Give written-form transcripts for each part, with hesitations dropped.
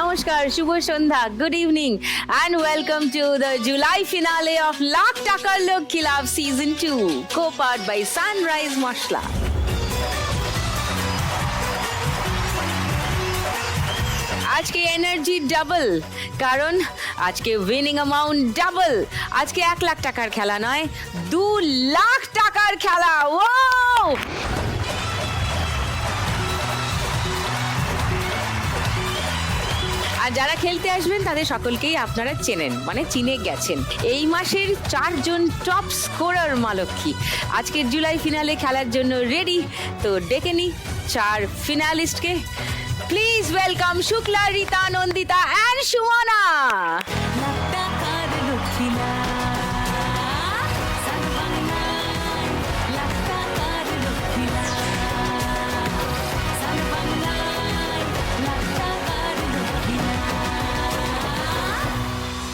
নমস্কার, শুভ সন্ধ্যা, good evening and welcome to the July finale of Lakh Takar Lok Khilaf Season 2, co-powered by Sunrise Moshla. আজকে energy double, কারণ আজকে winning amount double. আজকে 1 লাখ টাকার খেলা নয়, 2 লাখ টাকার খেলা। ওয়াও! আর যারা খেলতে আসবেন তাদের সকলকেই আপনারা চেনেন, মানে চিনে গেছেন। এই মাসের 4 জন টপ স্কোরার মা লক্ষ্মী আজকের জুলাই ফিনালে খেলার জন্য রেডি। তো ডেকে নি 4 ফিনালিস্টকে। Please welcome Shukla, Rita, Nandita and Sumana.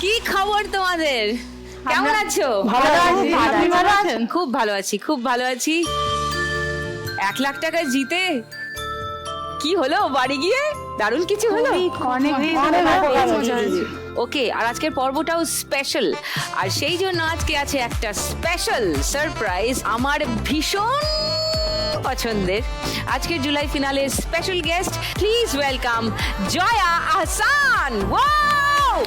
কি খবর তোমাদের? কেমন আছো? খুব ভালো আছি, খুব ভালো আছি। 1 লাখ টাকা জিতে কি হলো বাড়ি গিয়ে? দারুণ কিছু হলো? ওকে, আর আজকের পর্বটাও স্পেশাল, আর সেই জন্য আজকে আছে একটা স্পেশাল সারপ্রাইজ আমার ভীষণ পছন্দের। আজকের জুলাই ফিনালের special guest, please welcome Jaya Ahsan. Wow!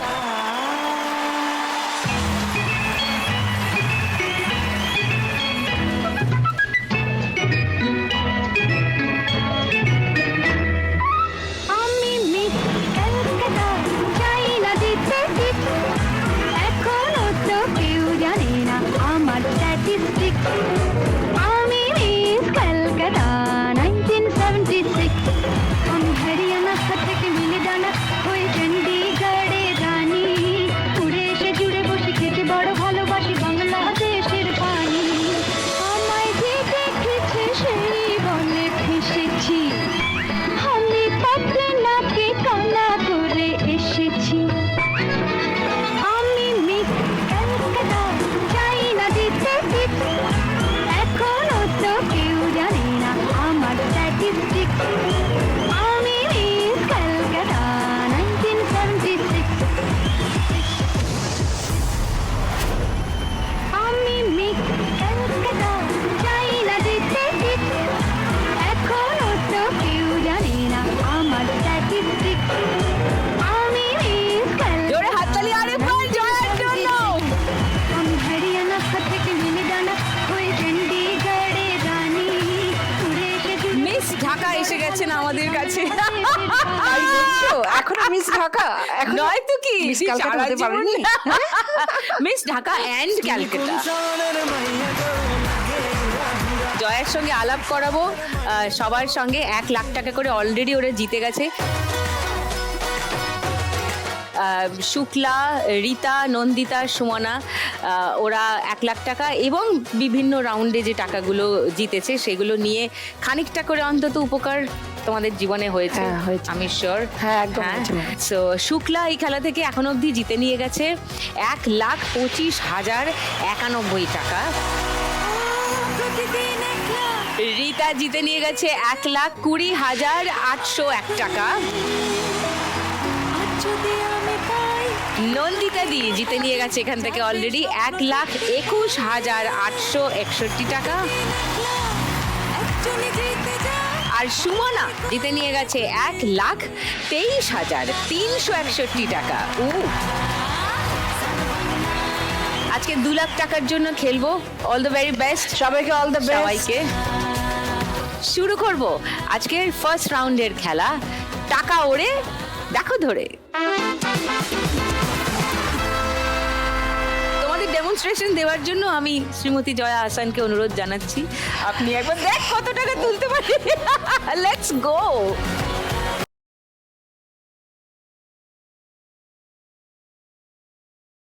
আমাদের কাছে এখনো মিস ঢাকা নয় তো কি, মিস ঢাকা এন্ড ক্যালকাটা। জয়ের সঙ্গে আলাপ করাবো সবার সঙ্গে। 1 লাখ টাকা করে অলরেডি ওরা জিতে গেছে। শুক্লা, রীতা, নন্দিতা, সুমনা, ওরা 1 লাখ টাকা এবং বিভিন্ন রাউন্ডে যে টাকাগুলো জিতেছে সেগুলো নিয়ে খানিকটা করে অন্তত উপকার তোমাদের জীবনে হয়েছে, আমি শিওর। সো শুক্লা এই খেলা থেকে এখন অবধি জিতে নিয়ে গেছে 1,25,091 টাকা। রীতা জিতে নিয়ে গেছে 1,20,801 টাকা। নন্দিতা দি জিতে নিয়ে গেছে এখান থেকে অলরেডি 1,21,861 টাকা। আর সুমনা জিতে নিয়ে গেছে 1,23,361 টাকা। আজকে 2 লাখ টাকার জন্য খেলবো। অল দ্য ভেরি বেস্ট সবাইকে, অল দ্য বেস্ট সবাইকে। শুরু করব আজকের ফার্স্ট রাউন্ডের খেলা, টাকা ওড়ে দেখো ধরে। তোমাদের ডেমনস্ট্রেশন দেওয়ার জন্য আমি শ্রীমতী জয়া আহসানকে অনুরোধ জানাচ্ছি, আপনি একবার দেখ কত টাকা তুলতে পারি। Let's go.